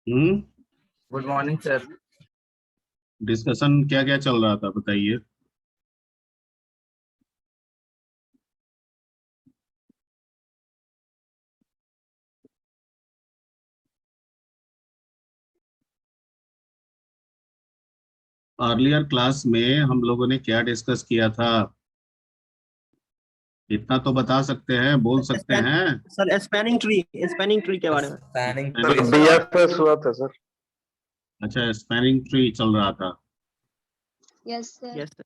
हम्म। Good morning sir. Discussion क्या क्या चल रहा था बताइए। अर्लियर क्लास में हम लोगों ने क्या डिस्कस किया था? इतना तो बता सकते हैं, बोल सकते हैं। सर स्पैनिंग ट्री के बारे में। Planning Spanning tree। बीएफएस हुआ था सर। अच्छा, स्पैनिंग ट्री चल रहा था। Yes sir. Yes sir.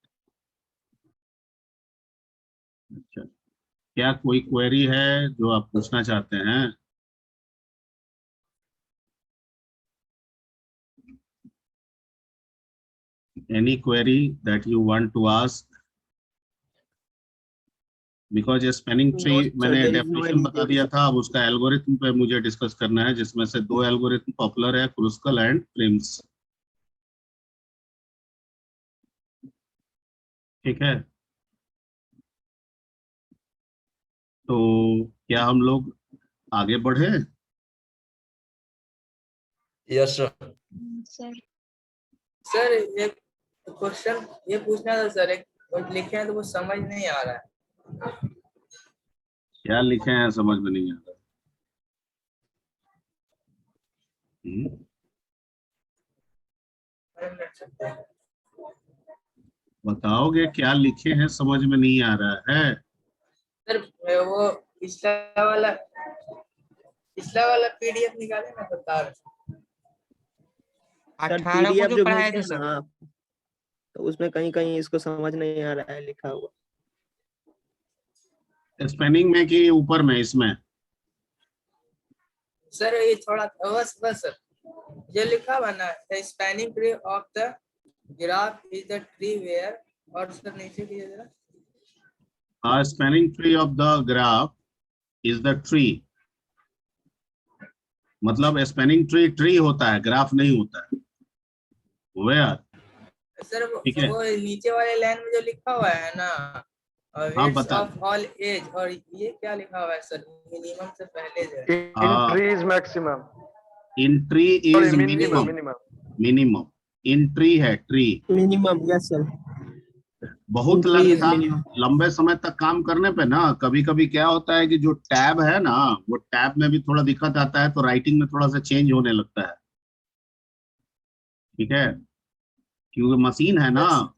अच्छा, क्या कोई क्वेरी है जो आप पूछना चाहते हैं? Any query that you want to ask? Because spanning tree No, sir, मैंने there is no definition any बता दिया था। अब उसका एल्गोरिथम पे मुझे डिस्कस करना है, जिसमें से दो एल्गोरिथम पॉपुलर है, क्रुस्कल एंड प्रिम्स। ठीक है, तो क्या हम लोग आगे बढ़े? Yes sir. सर सर एक क्वेश्चन ये पूछना था सर। एक और लिखे हैं तो वो समझ नहीं आ रहा है। क्या लिखे हैं समझ में नहीं आ रहा। बताओगे क्या लिखे हैं समझ में नहीं आ रहा है? सर वो पिछला वाला पीडीएफ निकाले ना बता रहे। सर 18 को पीडीएफ जो जो पढ़ाए भेजे थे हैं ना सर। आप, तो उसमें कहीं कहीं इसको समझ नहीं आ रहा है लिखा हुआ। स्पेनिंग में कि ऊपर में इसमें? सर ये थोड़ा बस सर जो लिखा हुआ ना, the spanning tree of the graph is the tree where. और सर नीचे कीजिए जरा। Spanning tree of the graph is the tree. मतलब स्पेनिंग ट्री ट्री होता है, ग्राफ नहीं होता है। वेयर? सर ठीक है, वो नीचे वाले लाइन में जो लिखा हुआ है ना, हाँ वेट्स बता। ऑफ ऑल एज, और ये क्या लिखा हुआ है सर, मिनिमम से पहले जो है। In tree is maximum. In tree is minimum. Minimum. Minimum in tree है, ट्री। Minimum, yes sir. बहुत ट्री इज लगता मिनिमम। लंबे समय तक काम करने पे ना, कभी कभी क्या होता है कि जो टैब है ना, वो टैब में भी थोड़ा दिक्कत आता है, तो राइटिंग में थोड़ा सा चेंज होने लगता है। ठीक है, क्योंकि मशीन है ना,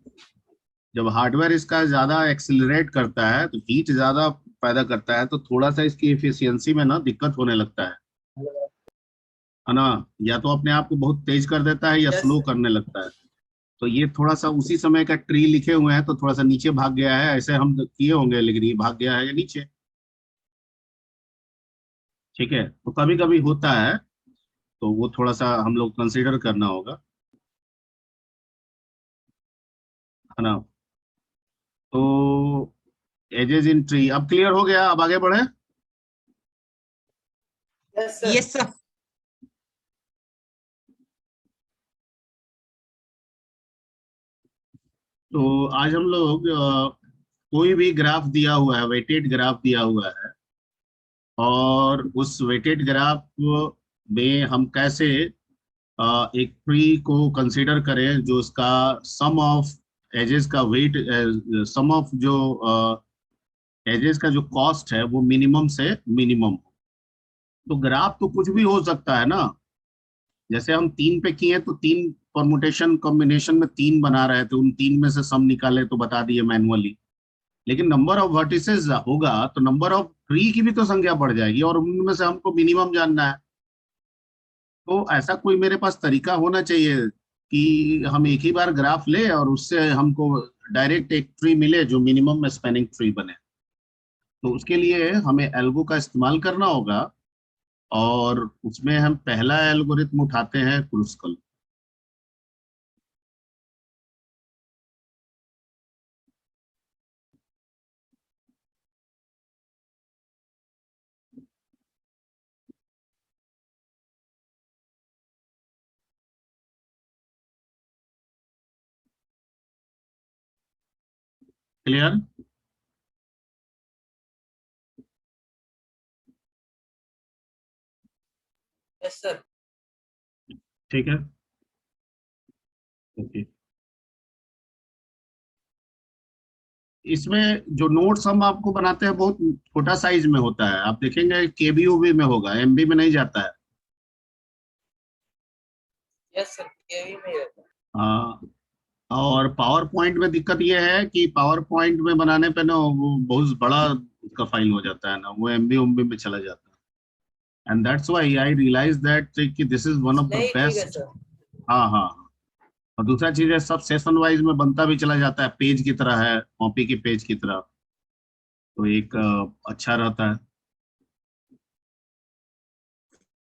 जब हार्डवेयर इसका ज्यादा एक्सिलरेट करता है तो हीट ज्यादा पैदा करता है, तो थोड़ा सा इसकी एफिशिएंसी में ना दिक्कत होने लगता है ना। या तो अपने आप को बहुत तेज कर देता है या यस स्लो सर। करने लगता है। तो ये थोड़ा सा उसी समय का ट्री लिखे हुए हैं, तो थोड़ा सा नीचे भाग गया है, ऐसे हम किए होंगे, लेकिन ये भाग गया है या नीचे। ठीक है, तो कभी कभी होता है, तो वो थोड़ा सा हम लोग कंसीडर करना होगा, है ना। तो एजेस इन ट्री अब क्लियर हो गया, अब आगे बढ़े। Yes sir. Yes sir. तो आज हम लोग कोई भी ग्राफ दिया हुआ है, वेटेड ग्राफ दिया हुआ है, और उस वेटेड ग्राफ में हम कैसे एक ट्री को कंसीडर करें जो उसका सम ऑफ एजेस का वेट, सम ऑफ जो एजेस का जो कॉस्ट है वो मिनिमम से मिनिमम हो। तो ग्राफ तो कुछ भी हो सकता है ना। जैसे हम 3 पे किए तो 3 परमुटेशन कॉम्बिनेशन में 3 बना रहे थे, उन 3 में से सम निकाले तो बता दिए मैनुअली। लेकिन नंबर ऑफ वर्टिसेस होगा तो नंबर ऑफ ट्री की भी तो संख्या बढ़ जाएगी, और उनमें से हमको मिनिमम जानना है। तो ऐसा कोई मेरे पास तरीका होना चाहिए कि हम एक ही बार ग्राफ ले और उससे हमको डायरेक्ट एक ट्री मिले जो मिनिमम स्पैनिंग ट्री बने। तो उसके लिए हमें एल्गो का इस्तेमाल करना होगा, और उसमें हम पहला एल्गोरिथम उठाते हैं क्रुस्कल। क्लियर? Yes sir. ठीक है, ओके। इसमें जो नोट्स हम आपको बनाते हैं बहुत छोटा साइज में होता है, आप देखेंगे केबीओबी में होगा, एमबी में नहीं जाता है। यस सर, केवी में ही रहता है। हाँ, और पावर पॉइंट में दिक्कत यह है कि पावर पॉइंट में बनाने पे ना वो बहुत बड़ा उसका फाइल हो जाता है ना, वो एमबी उमबी में चला जाता है। And that's why I realize that कि this is one of the नहीं ठीक है बेस्ट। सर। हाँ हाँ। और दूसरा चीज है, सब सेशन वाइज में बनता भी चला जाता है, पेज की तरह है, कॉपी की पेज की तरह, तो एक अच्छा रहता है।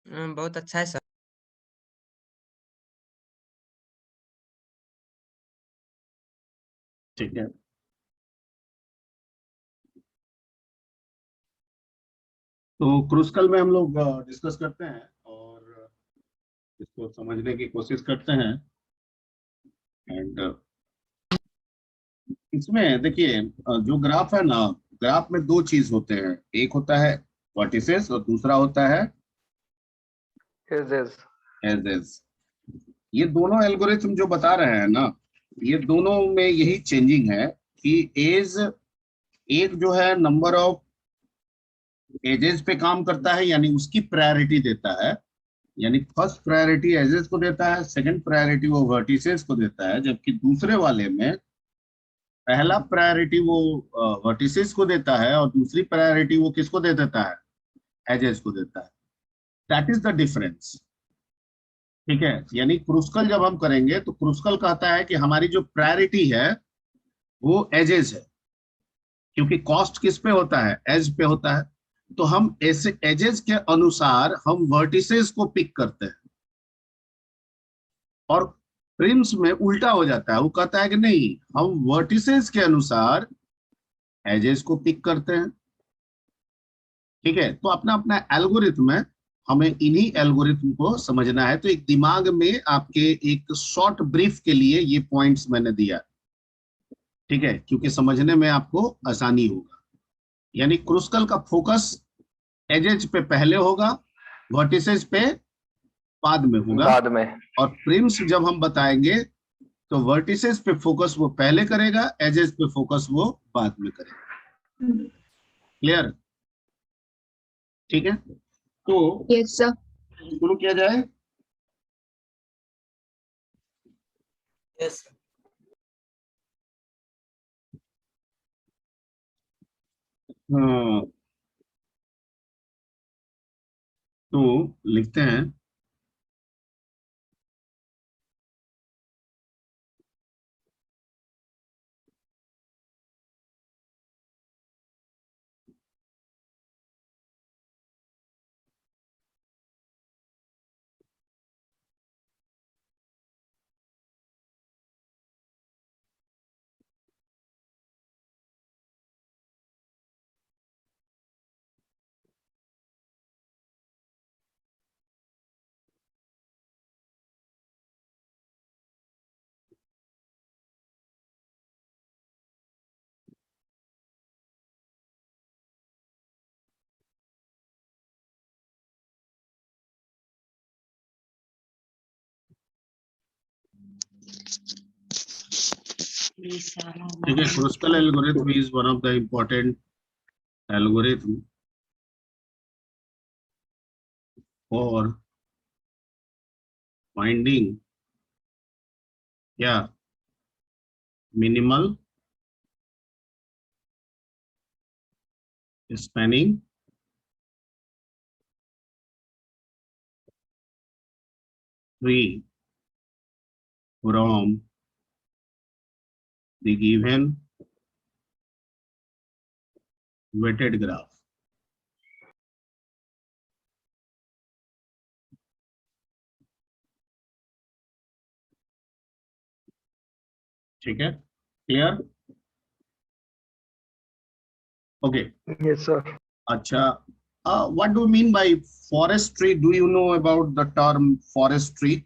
बहुत अच्छा है सर। ठीक है, तो क्रूस्कल में हम लोग डिस्कस करते हैं और इसको समझने की कोशिश करते हैं। एंड इसमें देखिए, जो ग्राफ है ना, ग्राफ में दो चीज होते हैं, एक होता है वर्टिसेस और दूसरा होता है एजेस। एजेस। ये दोनों एल्गोरिथम जो बता रहे हैं ना, ये दोनों में यही चेंजिंग है कि एज, एक जो है नंबर ऑफ एजेस पे काम करता है, यानी उसकी प्रायोरिटी देता है, यानी फर्स्ट प्रायोरिटी एजेस को देता है, सेकंड प्रायोरिटी वो वर्टिसेस को देता है, जबकि दूसरे वाले में पहला प्रायोरिटी वो वर्टिसेस को देता है और दूसरी प्रायोरिटी वो किसको दे देता है, एजेस को देता है। That is the difference. ठीक है, यानी क्रूस्कल जब हम करेंगे तो क्रूस्कल कहता है कि हमारी जो प्रायोरिटी है वो एजेस है, क्योंकि कॉस्ट किस पे होता है, एज पे होता है। तो हम ऐसे एजेस के अनुसार हम वर्टिसेस को पिक करते हैं, और प्रिम्स में उल्टा हो जाता है, वो कहता है कि नहीं, हम वर्टिसेस के अनुसार एजेस को पिक करते हैं। ठीक है, तो अपना अपना एल्गोरिथम है, हमें इन्हीं एल्गोरिथम को समझना है। तो एक दिमाग में आपके एक शॉर्ट ब्रीफ के लिए ये पॉइंट्स मैंने दिया, ठीक है, क्योंकि समझने में आपको आसानी होगा। यानी क्रूस्कल का फोकस एजेज पे पहले होगा, वर्टिसेस पे बाद में होगा, बाद में। और प्रिम्स जब हम बताएंगे तो वर्टिसेस पे फोकस वो पहले करेगा, एजेस पे फोकस वो बाद में करेगा। क्लियर? ठीक है, तो यस सर। शुरू किया जाए। Yes sir. हाँ, तो लिखते हैं, ठीक है, Kruskal algorithm is one of the important algorithm for finding क्या, minimal spanning tree from the given weighted graph। ठीक है, क्लियर? ओके। Yes sir. अच्छा, what do you mean by forestry? Do you know about the term forestry?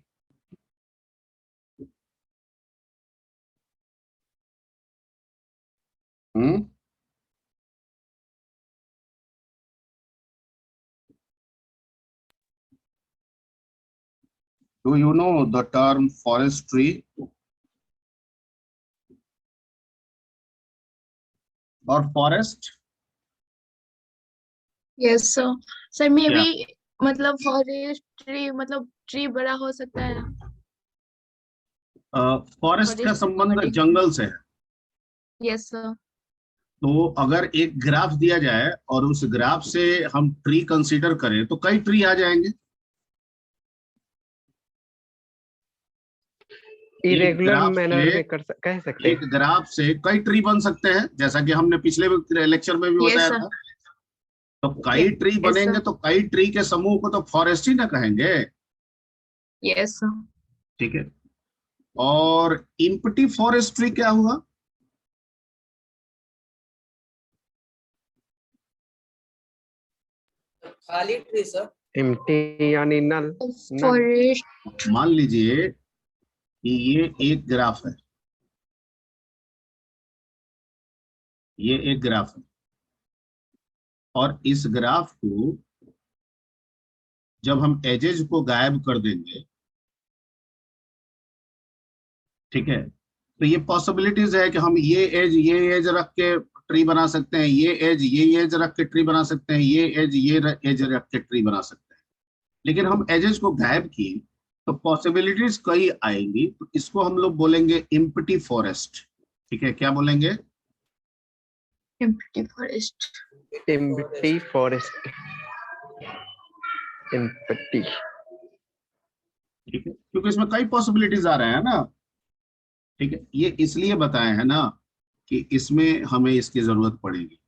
Hmm? Do you know the term forestry or forest? Yes sir sir मे क्या? भी मतलब forest tree मतलब tree बड़ा हो सकता है ना? फॉरेस्ट का Forest संबंध body. जंगल से है। यस सर तो अगर एक ग्राफ दिया जाए और उस ग्राफ से हम ट्री कंसीडर करें तो कई ट्री आ जाएंगे। इरेगुलर ग्राफ मैनर से- में कह सकते एक हैं। ग्राफ से कई ट्री बन सकते हैं, जैसा कि हमने पिछले लेक्चर में भी Yes, बताया sir. था। तो कई ट्री Yes, बनेंगे sir. तो कई ट्री के समूह को तो फॉरेस्ट ही ना कहेंगे। यस सर ठीक है। और इम्पटी फॉरेस्ट्री क्या हुआ? खाली ट्री सर। एम्प्टी यानी नल। फॉरेस्ट मान लीजिए कि ये एक ग्राफ है, ये एक ग्राफ है, और इस ग्राफ को जब हम एजेज को गायब कर देंगे, ठीक है, तो ये पॉसिबिलिटीज है कि हम ये एज रख के ट्री बना सकते हैं, ये एज रख के ट्री बना सकते हैं, ये एज रख के ट्री बना सकते हैं। लेकिन हम एजेस को गायब किए तो पॉसिबिलिटीज कई आएंगी, तो इसको हम लोग बोलेंगे इम्पटी फॉरेस्ट। ठीक है, क्या बोलेंगे? Empty forest empty forest. Empty. ठीक है, क्योंकि इसमें कई पॉसिबिलिटीज आ रहे हैं ना। ठीक है, ये इसलिए बताए हैं ना कि इसमें हमें इसकी जरूरत पड़ेगी।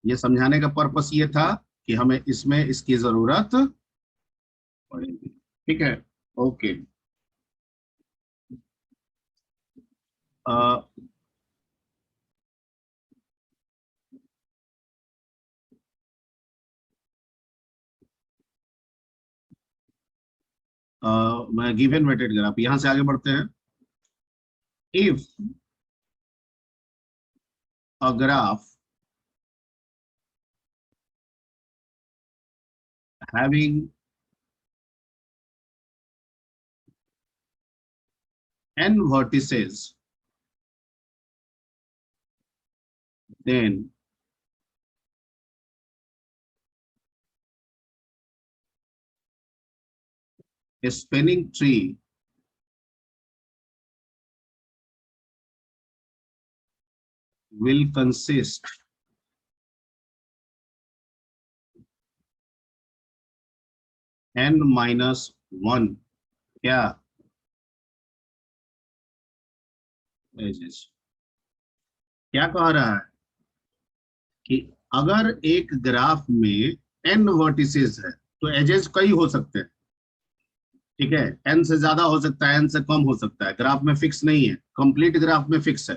ये समझाने का पर्पस ये था कि हमें इसमें इसकी जरूरत पड़ेगी। ठीक है, ओके। मैं गिवन वेटेड ग्राफ, यहां से आगे बढ़ते हैं। If a graph having n vertices, then a spanning tree will consist n minus 1 क्या edges। क्या कह रहा है कि अगर एक ग्राफ में n वर्टिसेस है तो एजेस कई हो सकते हैं। ठीक है, n से ज्यादा हो सकता है, n से कम हो सकता है, ग्राफ में फिक्स नहीं है, कंप्लीट ग्राफ में फिक्स है।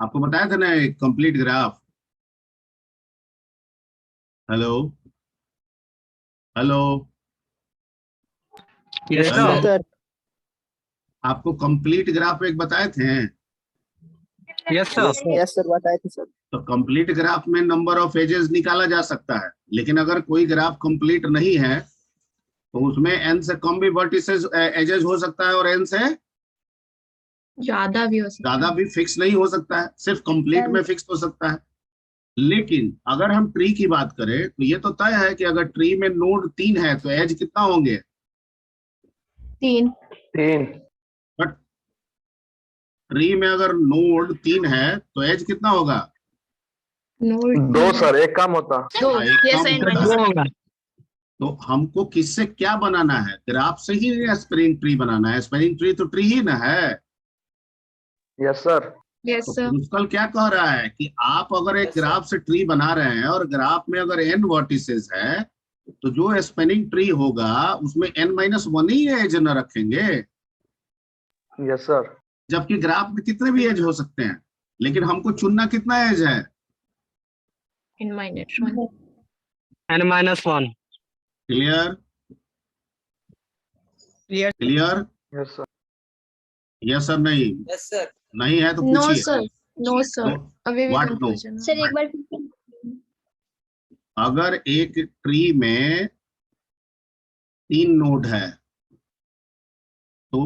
आपको बताया था ना एक complete graph. Hello hello yes hello, sir. आपको कंप्लीट ग्राफ एक बताए थे। Yes sir. यस सर बताए थे सर। तो कंप्लीट ग्राफ में नंबर ऑफ एजेस निकाला जा सकता है, लेकिन अगर कोई ग्राफ कंप्लीट नहीं है तो उसमें n से कम भी वर्टिसेस एजेस हो सकता है और n से ज्यादा भी हो सकता ज्यादा भी फिक्स नहीं हो सकता है, सिर्फ कंप्लीट में फिक्स हो सकता है। लेकिन अगर हम ट्री की बात करें तो ये तो तय है कि अगर ट्री में नोड 3 है तो एज कितना होंगे? है। 3 बट ट्री में अगर नोड 3 है तो एज कितना होगा? नोड 2 सर, एक काम होता। दो एक यस कम एंड होगा। माइनस तो हमको किससे क्या बनाना है? ग्राफ से ही स्प्रिंग ट्री बनाना है। स्प्रिंग ट्री तो ट्री ही ना है। Yes sir. यस तो सर प्रिंसिपल क्या कह रहा है कि आप अगर एक Yes, sir. ग्राफ से ट्री बना रहे हैं और ग्राफ में अगर n वर्टिसेस है तो जो स्पेनिंग ट्री होगा उसमें n-1 ही एज न रखेंगे, यस सर। जबकि ग्राफ में कितने भी एज हो सकते हैं, लेकिन हमको चुनना कितना एज है? N minus 1 n-1। Clear clear? Yes sir. Yes sir नहीं? Yes sir. नहीं है तो नो पूछिए। सर नो सर तो अभी भी what no? कंफ्यूजन सर एक बार अगर एक ट्री में 3 नोड है, तो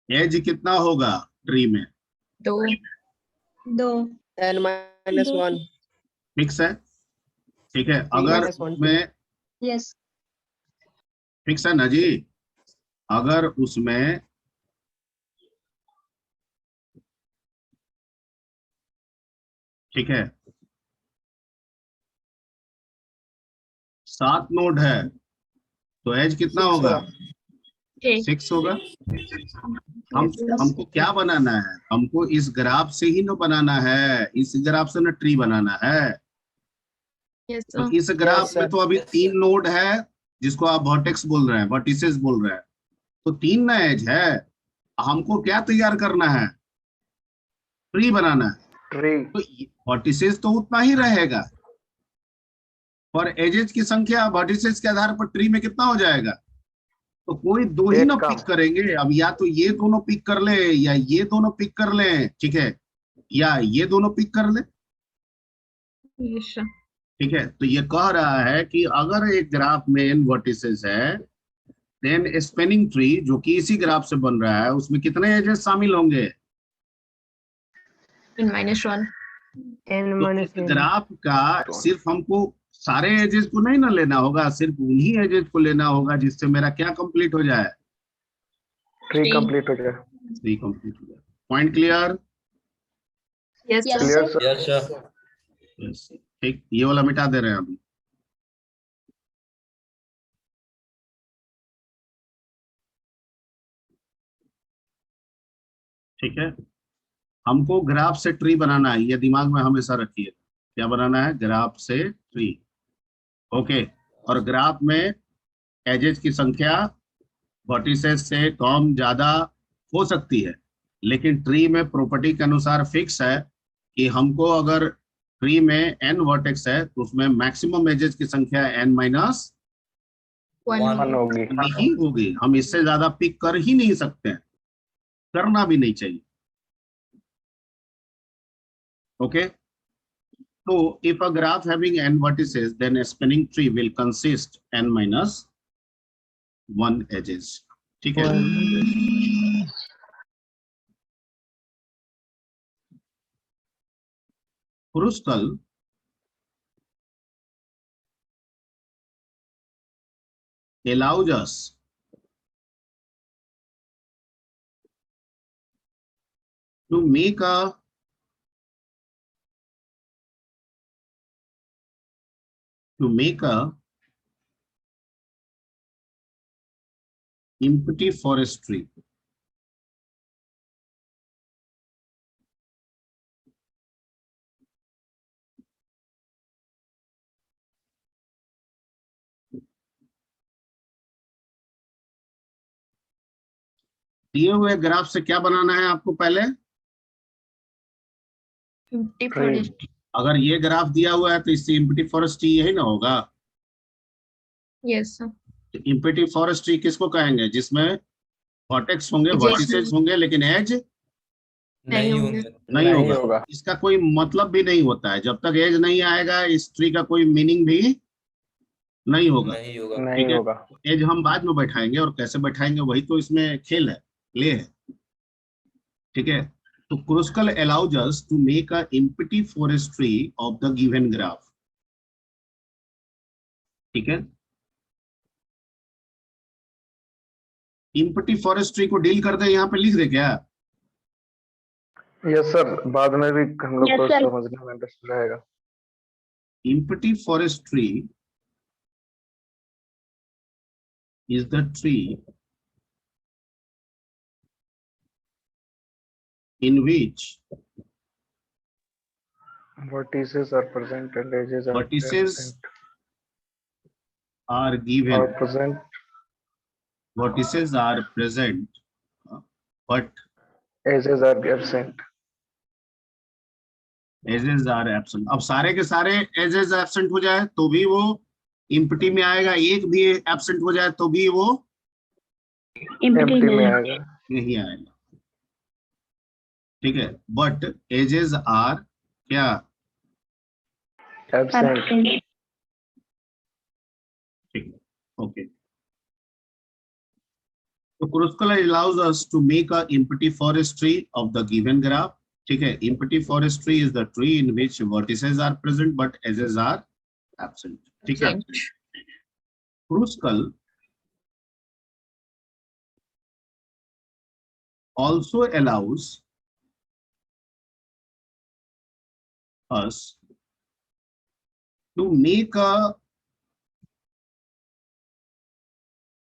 एज कितना होगा ट्री में? 2 2 n-1 फिक्स है, ठीक है। 3 अगर -1 उसमें yes फिक्स है ना जी, अगर उसमें ठीक है 7 नोड है, तो एज कितना Six होगा? होगा। 6 6 होगा। हम Yes, sir. हमको क्या बनाना है? हमको इस ग्राफ से ही ना बनाना है, इस ग्राफ से ना ट्री बनाना है। Yes, तो sir. इस ग्राफ में sir. तो अभी Yes, 3 sir. नोड है, जिसको आप वर्टेक्स बोल रहे हैं, वर्टिसेस बोल रहे हैं, तो 3 ना एज है। हमको क्या तैयार करना है? ट्री बनाना है। Tree. तो वर्टिसेस तो उतना ही रहेगा, पर एजेस की संख्या वर्टिसेस के आधार पर ट्री में कितना हो जाएगा? तो कोई दो ही एक ना कम। पिक करेंगे। अब या तो ये दोनों पिक कर ले, या ये दोनों पिक कर ले, ठीक है, या ये दोनों पिक कर ले, Yes, sir. ठीक है। तो ये कह रहा है कि अगर एक ग्राफ में n वर्टिसेस है, देन स्पेनिंग ट्री जो कि इसी ग्राफ से बन रहा है, उसमें कितने एजेस शामिल होंगे? In -1. तो इस ग्राफ का सिर्फ हमको सारे एजेस को नहीं ना लेना होगा, सिर्फ उन्हीं एजेस को लेना होगा जिससे मेरा क्या कंप्लीट हो जाए? Tree Tree. complete हो जाए। ट्री कंप्लीट हो जाए। Point clear? Yes, yes sir. Clear sir sir? Yes, sir. Yes. ठीक, ये वाला मिटा दे रहे हैं अभी। ठीक है, हमको ग्राफ से ट्री बनाना है, ये दिमाग में हमेशा रखिए। क्या बनाना है? ग्राफ से ट्री। ओके, और ग्राफ में एजेस की संख्या वर्टिसेस से कम ज्यादा हो सकती है, लेकिन ट्री में प्रॉपर्टी के अनुसार फिक्स है कि हमको अगर ट्री में n वर्टेक्स है तो उसमें मैक्सिमम एजेस की संख्या n माइनस 1. One. होगी। नहीं होगी। हम इससे ज्यादा पिक कर ही नहीं सकते हैं, करना भी नहीं चाहिए। Okay, so if a graph having n vertices, then a spanning tree will consist n minus 1 edges. ठीक है, Kruskal allows us to make a empty forestry. दिए हुए ग्राफ से क्या बनाना है आपको? पहले Empty Tree. forest. अगर ये ग्राफ दिया हुआ है तो इससे एम्प्टी फॉरेस्ट्री यही ना होगा। Yes, sir. तो एम्प्टी फॉरेस्ट्री किसको कहेंगे? जिसमें वर्टेक्स होंगे, Edges वर्टिसेस होंगे, लेकिन एज नहीं नहीं होंगे। होंगे। नहीं नहीं होगा। होगा। इसका कोई मतलब भी नहीं होता है, जब तक एज नहीं आएगा इस ट्री का कोई मीनिंग भी नहीं होगा। नहीं होगा। नहीं ठीक है, होगा। एज हम बाद में बैठाएंगे, और कैसे बैठाएंगे वही तो इसमें खेल है, प्ले है। ठीक है, तो Kruskal allows us to make a empty forestry of the given graph. ठीक है, एम्प्टी फॉरेस्ट्री को डील कर दे, यहाँ पे लिख दे क्या? यस सर, बाद में भी हम लोग Yes, को sir. समझने में इंटरेस्ट रहेगा। Empty forestry is the tree in which Vertices are present and edges are vertices absent. are given, Are present, vertices are present, but edges are absent. edges are absent. अब सारे के सारे edges absent हो जाए तो भी वो empty में आएगा, एक भी absent हो जाए तो भी वो Empty में आएगा। नहीं आएगा। ठीक है, but edges are क्या? Absent. ठीक Okay. So Kruskal allows us to make a empty forest tree of the given graph. ठीक है, empty forest tree is the tree in which vertices are present but edges are absent. ठीक है. Kruskal also allows us to make a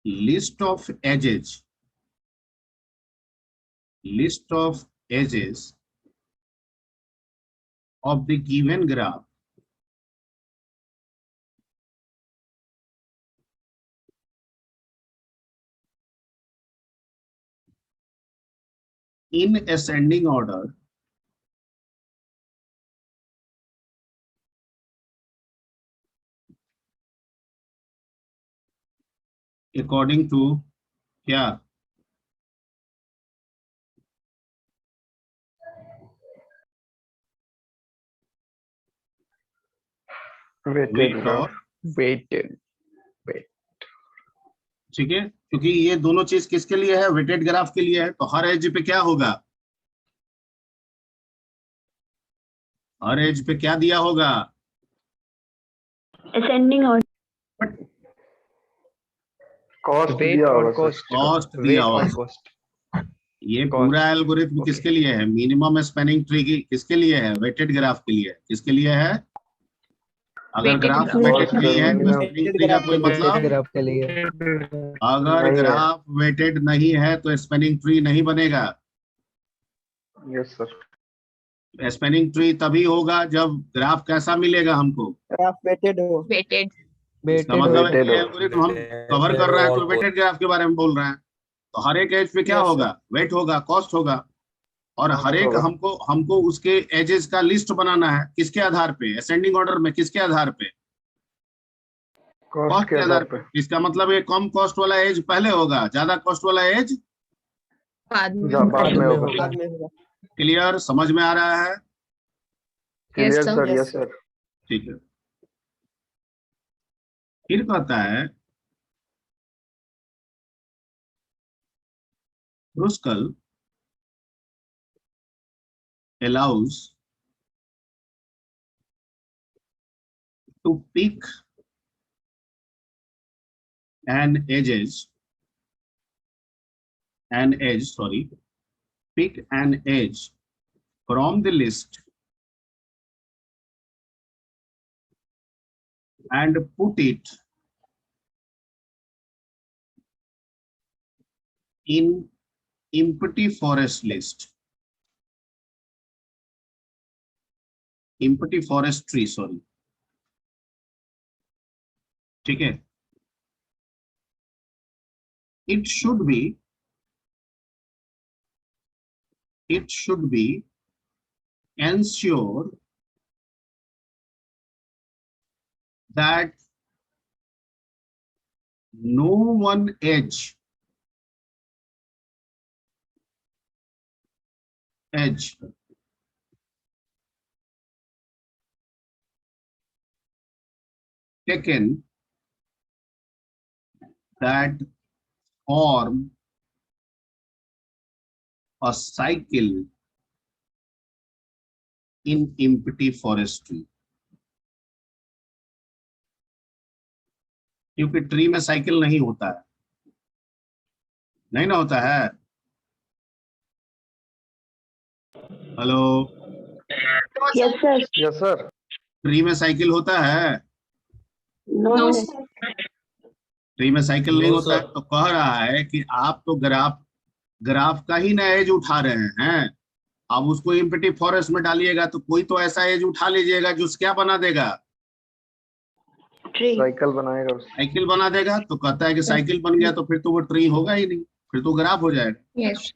list of edges of the given graph in ascending order according to क्या Weighted weight graph. और Weighted. ठीक है, क्योंकि ये दोनों चीज किसके लिए है, वेटेड ग्राफ के लिए है, तो हर एज पे क्या होगा, हर एज पे क्या दिया होगा, Ascending order. Cost दिया होगा सर. कॉस्ट दिया होगा. ये पूरा एल्गोरिथम किसके लिए है, मिनिमम स्पैनिंग ट्री की किसके लिए है, वेटेड ग्राफ के लिए, किसके लिए है. अगर ग्राफ वेटेड नहीं है तो स्पैनिंग ट्री का कोई मतलब, ग्राफ के लिए अगर नहीं है. ग्राफ वेटेड नहीं है तो स्पैनिंग ट्री नहीं बनेगा. Yes sir. स्पैनिंग ट्री तभी होगा जब ग्राफ कैसा मिलेगा हमको, ग्राफ वेटेड हो. वेटेड इसका मतलब है Weighted कि हो. एल्गोरिथम हम कवर कर रहा है तो वेटेड ग्राफ के बारे में बोल रहे हैं, तो हर एक एज पे क्या Yes, होगा, वेट होगा, कॉस्ट होगा, और हर एक होगा. हमको उसके एजेस का लिस्ट बनाना है, किसके आधार पे, असेंडिंग ऑर्डर में, किसके आधार पे, कॉस्ट कॉस्ट के के आधार आधार पे. पे. इसका मतलब ये कम कॉस्ट वाला एज पहले होगा, ज्यादा कॉस्ट वाला एज बाद में बाद में होगा. बाद में होगा. क्लियर, समझ में आ रहा है. Clear sir. Sir. Yes, yes sir. ठीक है. फिर कहता है Kruskal allows to pick an edge from the list and put it in empty forest list, empty forest tree, sorry. ठीक है. It should be ensure that no one edge taken that form a cycle in empty forestry. क्योंकि tree में cycle नहीं होता है, नहीं ना होता है. Hello, yes sir. Yes sir. Tree में साइकिल होता है, नो ट्री में साइकिल नहीं No, होता है. sir. तो कह रहा है कि आप तो ग्राफ का ही ना एज उठा रहे हैं, अब उसको एम्प्टी फॉरेस्ट में डालिएगा तो कोई तो ऐसा एज उठा लीजिएगा जो क्या बना देगा, साइकिल बनाएगा. साइकिल बना देगा. तो कहता है कि साइकिल बन गया तो फिर तो वो ट्री होगा ही नहीं, फिर तो ग्राफ हो जाएगा. यस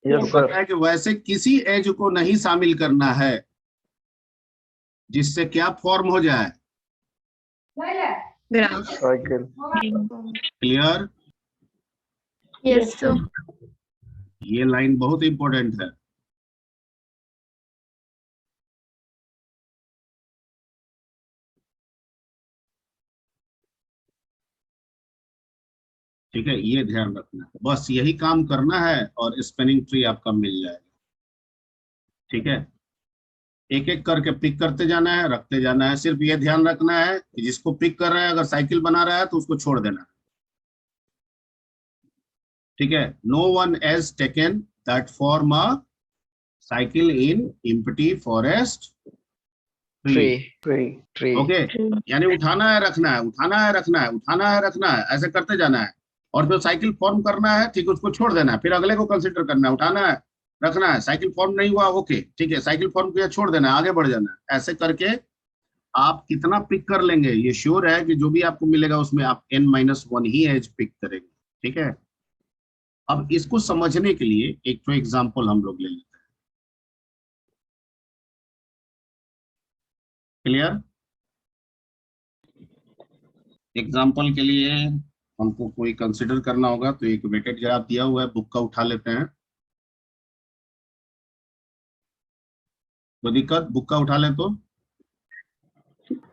तो यस कहता सर. है कि वैसे किसी एज को नहीं शामिल करना है जिससे क्या फॉर्म हो जाए, graph cycle. Clear. Yes sir. ये लाइन बहुत इंपॉर्टेंट है. ठीक है, ये ध्यान रखना है, बस यही काम करना है और स्पिनिंग ट्री आपका मिल जाएगा। ठीक है, एक एक करके पिक करते जाना है, रखते जाना है। सिर्फ ये ध्यान रखना है कि जिसको पिक कर रहा है अगर साइकिल बना रहा है तो उसको छोड़ देना है। ठीक है, no one edge taken that form a cycle in empty forest tree. Tree okay, यानी उठाना है रखना है, उठाना है रखना है, उठाना है रखना है, ऐसे करते जाना है। और जो साइकिल फॉर्म करना है, ठीक है, उसको छोड़ देना है, फिर अगले को कंसिडर करना है। उठाना है रखना है, साइकिल फॉर्म नहीं हुआ, ओके ठीक है, साइकिल फॉर्म किया, छोड़ देना है, आगे बढ़ जाना है। ऐसे करके आप कितना पिक कर लेंगे, ये श्योर है कि जो भी आपको मिलेगा उसमें आप n-1 ही एज पिक करेंगे। ठीक है, अब इसको समझने के लिए एक तो एग्जाम्पल हम लोग ले लेते हैं। क्लियर? एग्जाम्पल के लिए हमको कोई कंसिडर करना होगा, तो एक वेटेड ग्राफ दिया हुआ है, बुक का उठा लेते हैं। कोई दिक्कत? बुक का उठा लें तो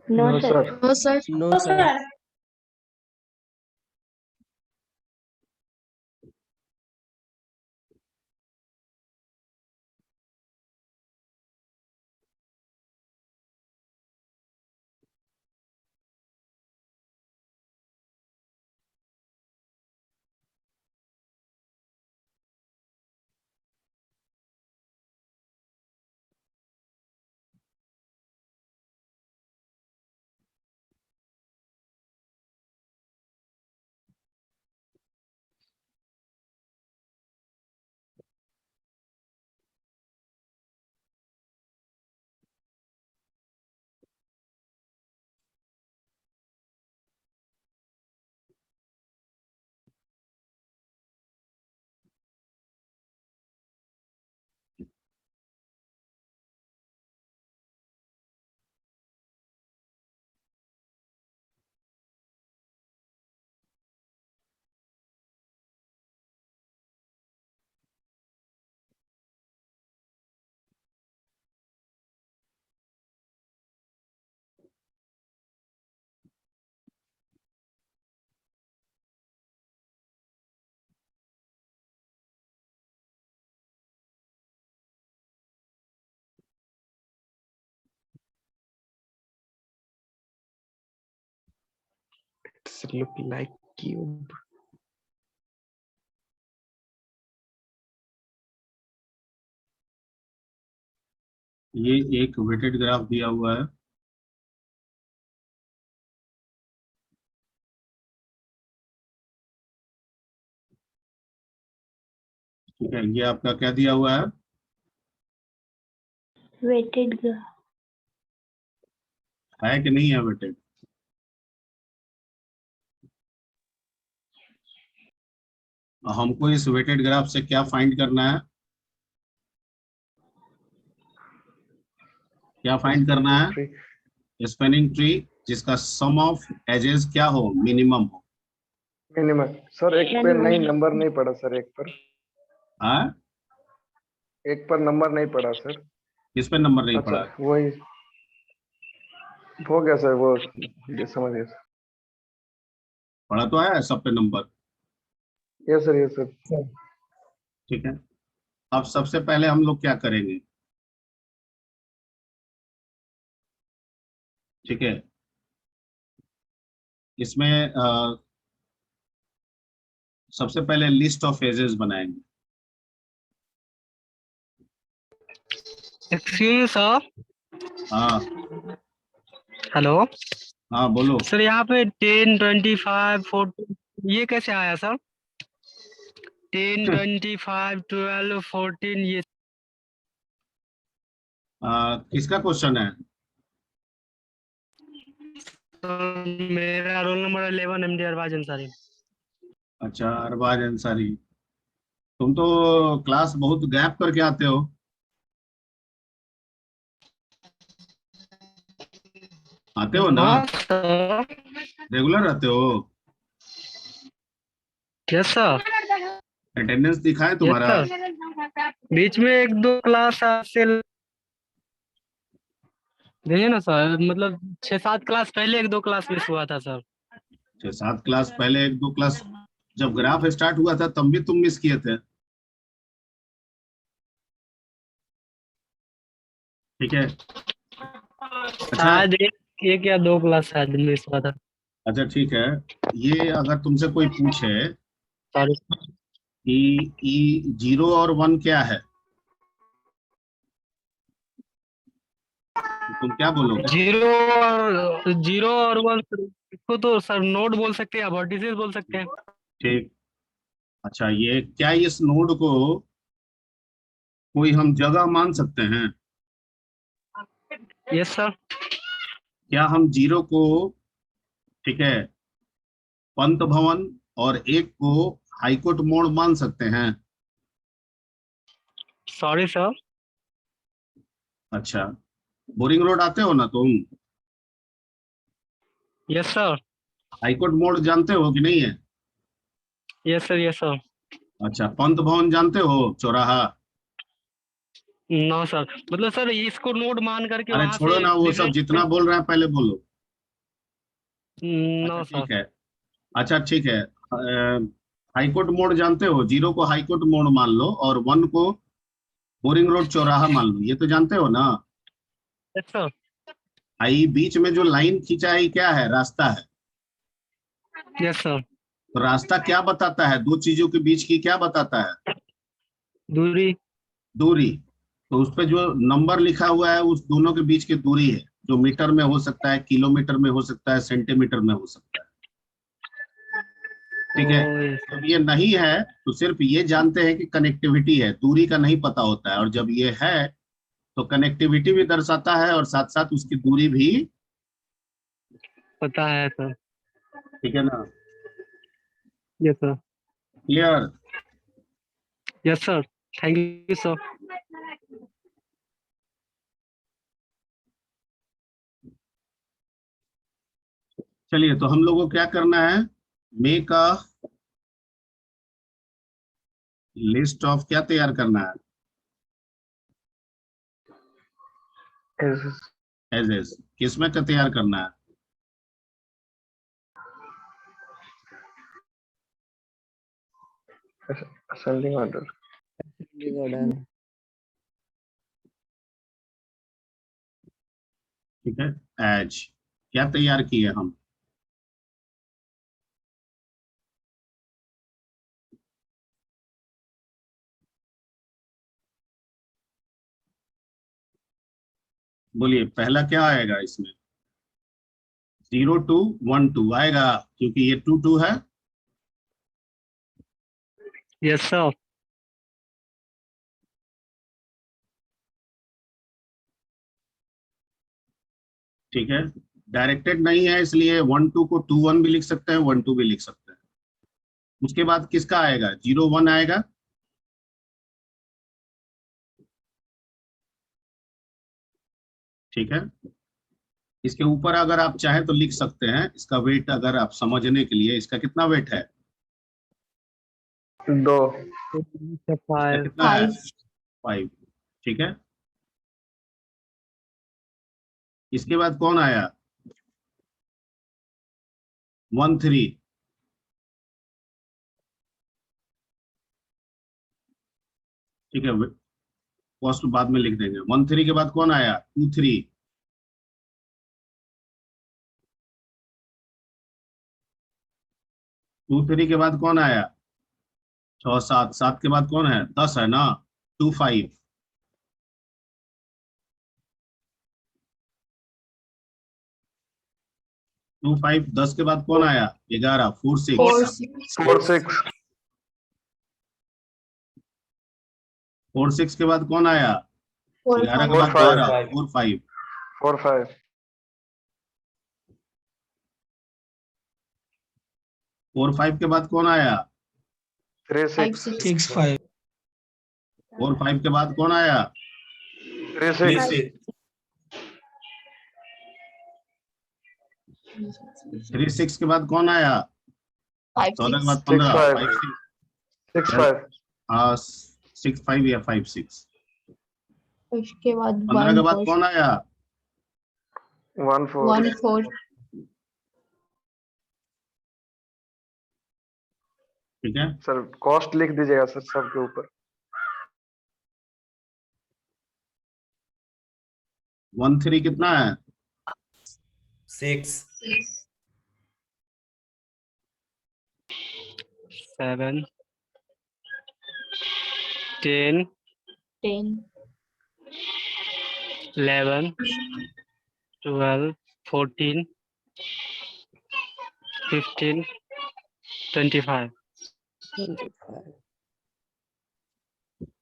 no sir. No sir. No sir. It's look like cube. ये एक वेटेड ग्राफ दिया हुआ है। ठीक है, ये आपका क्या दिया हुआ है? Weighted graph. है कि नहीं है वेटेड? हमको इस वेटेड ग्राफ से क्या फाइंड करना है? क्या फाइंड करना है? Tree. स्पेनिंग ट्री जिसका सम ऑफ एजेस क्या हो, मिनिमम हो। मिनिमम सर, एक पे नहीं नंबर नहीं पड़ा सर, एक पर हाँ, एक पर नंबर नहीं पड़ा सर। किस पे नंबर नहीं अच्छा पड़ा? वही हो गया सर, वो ये समझ गया सर। पड़ा तो है सब पे number. Yes sir, yes sir. ठीक है, अब सबसे पहले हम लोग क्या करेंगे? ठीक है, इसमें सबसे पहले लिस्ट ऑफ एजेस बनाएंगे। Excuse sir. हाँ हेलो हाँ, बोलो। सर, यहाँ पे 10, 25, 14 ये कैसे आया सर? 10, 25, 12, 14 ये किसका क्वेश्चन है? मेरा roll number 11 MD Arbaz Ansari. अच्छा, अरबाज अंसारी, तुम तो क्लास बहुत गैप करके आते हो। आते हो ना? हाँ सर। रेगुलर रहते हो? Yes sir. अटेंडेंस दिखाए यस तुम्हारा? सर, बीच में 1-2 क्लास से देखिए ना सर, मतलब 6-7 क्लास पहले 1-2 क्लास मिस हुआ था सर। 6-7 क्लास पहले 1-2 क्लास जब ग्राफ स्टार्ट हुआ था तब भी तुम मिस किए थे। ठीक है। अच्छा शायद एक या दो क्लास शायद मिस हुआ था। अच्छा ठीक है। ये अगर तुमसे कोई पूछे सॉरी। कि 0 और 1 क्या है, तो तुम क्या बोलोगे? जीरो और वन, इसको तो सर नोड बोल सकते हैं, वर्टिसेस बोल सकते हैं। ठीक। अच्छा ये क्या इस नोड को कोई हम जगह मान सकते हैं? Yes sir. क्या हम 0 को, ठीक है, पंत भवन और 1 को हाईकोर्ट मोड़ मान सकते हैं? Sorry sir. अच्छा, बोरिंग रोड आते हो ना तुम? Yes sir. हाईकोर्ट मोड़ जानते हो कि नहीं है? Yes sir. Yes sir. अच्छा, पंत भवन जानते हो, चौराहा? नो सर, मतलब सर इसको नोड मान करके अरे वहां छोड़ो से ना वो सब, जितना बोल रहे हैं पहले बोलो। नो अच्छा सर। ठीक है। अच्छा ठीक है, हाईकोर्ट मोड़ जानते हो? 0 को हाईकोर्ट मोड़ मान लो और 1 को बोरिंग रोड चौराहा मान लो, ये तो जानते हो ना? Yes sir. आई बीच में जो लाइन खींचा है ये क्या है? रास्ता है। Yes sir. तो रास्ता क्या बताता है? दो चीजों के बीच की क्या बताता है? दूरी। दूरी। तो उस पे जो नंबर लिखा हुआ है उस दोनों के बीच की दूरी है, जो मीटर में हो सकता है, किलोमीटर में हो सकता है, सेंटीमीटर में हो सकता है। ठीक है। यस जब सर। ये नहीं है तो सिर्फ ये जानते हैं कि कनेक्टिविटी है, दूरी का नहीं पता होता है, और जब ये है तो कनेक्टिविटी भी दर्शाता है और साथ साथ उसकी दूरी भी। पता है सर। ठीक है ना? Yes sir. Clear? Yes sir. Thank you sir. चलिए, तो हम लोगों को क्या करना है? मेक अ लिस्ट ऑफ, क्या तैयार करना है? एज किसमें का तैयार करना है? Ascending order. ठीक है। एज क्या तैयार किए हम? बोलिए पहला क्या आएगा इसमें? 0 2 1 2 आएगा, क्योंकि ये 2 2 है। Yes sir. ठीक है। डायरेक्टेड नहीं है इसलिए 1 2 को 2 1 भी लिख सकते हैं, 1 2 भी लिख सकते हैं। उसके बाद किसका आएगा? 0 1 आएगा। ठीक है। इसके ऊपर अगर आप चाहें तो लिख सकते हैं इसका वेट, अगर आप समझने के लिए, इसका कितना वेट है? 2। इसका फाइव। कितना है? 5। ठीक है। इसके बाद कौन आया? 1 3। ठीक है, कॉस्ट बाद में लिख देंगे। 1 3 के बाद कौन आया? 2 3। 2 3 के बाद कौन आया? 6 7। 7 के बाद कौन है? 10 है ना? 2 5। 2 5। 10 के बाद कौन आया? 11 4 6। 4 6। 4 6 के बाद कौन आया? 11 के 4 बाद 5। 12 4 5। 4 5। 4 5 के बाद कौन आया? 3 6। 6 5 4 5 के बाद कौन आया? 3 6। 3 6 के बाद कौन आया? 14 के बाद 6 15 5। 5 6 6। 5। हाँ 6 5 या 5 6। उसके बाद 15 के बाद कौन आया? 1 4। 1 4 ठीक है, सर कॉस्ट लिख दीजिएगा सर सबके ऊपर। 13 कितना है? 6, 7 10 10 11 12 14 15 25। 25।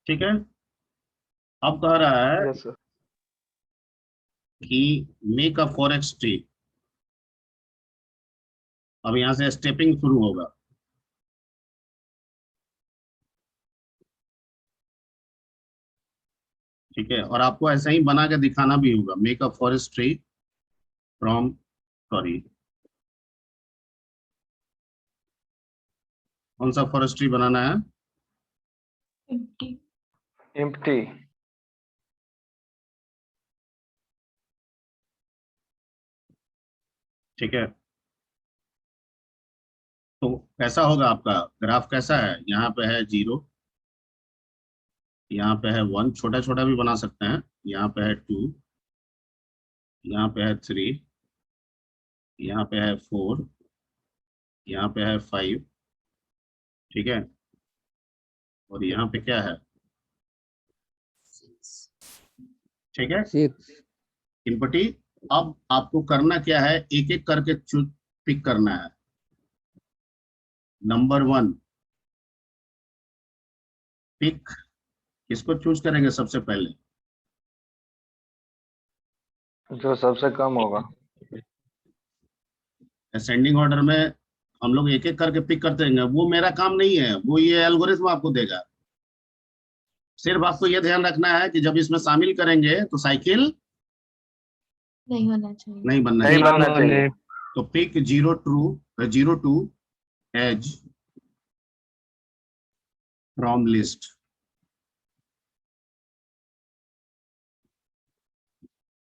ठीक है, अब कह रहा है यस सर। कि मेक अ फॉरेक्स ट्री। अब यहां से स्टेपिंग शुरू होगा। ठीक है, और आपको ऐसा ही बना के दिखाना भी होगा। Make a forest tree from, sorry, कौन सा फॉरेस्ट ट्री बनाना है? एम्प्टी। ठीक है, तो कैसा होगा आपका ग्राफ? कैसा है? यहाँ पे है 0, यहाँ पे है 1, छोटा छोटा भी बना सकते हैं। यहाँ पे है 2, यहाँ पे है 3, यहाँ पे है 4, यहाँ पे है 5। ठीक है, और यहाँ पे क्या है? ठीक है, 6। इनपुटी। अब आपको करना क्या है, एक एक करके पिक करना है। नंबर 1 पिक, किसको चूज करेंगे सबसे पहले? जो सबसे कम होगा। असेंडिंग ऑर्डर में हम लोग एक एक करके पिक करते रहेंगे, वो मेरा काम नहीं है, वो ये एल्गोरिथम आपको देगा। सिर्फ आपको ये ध्यान रखना है कि जब इसमें शामिल करेंगे तो साइकिल नहीं होना चाहिए। नहीं बनना नहीं चाहिए। बनना चाहिए। तो pick 0 to edge from list.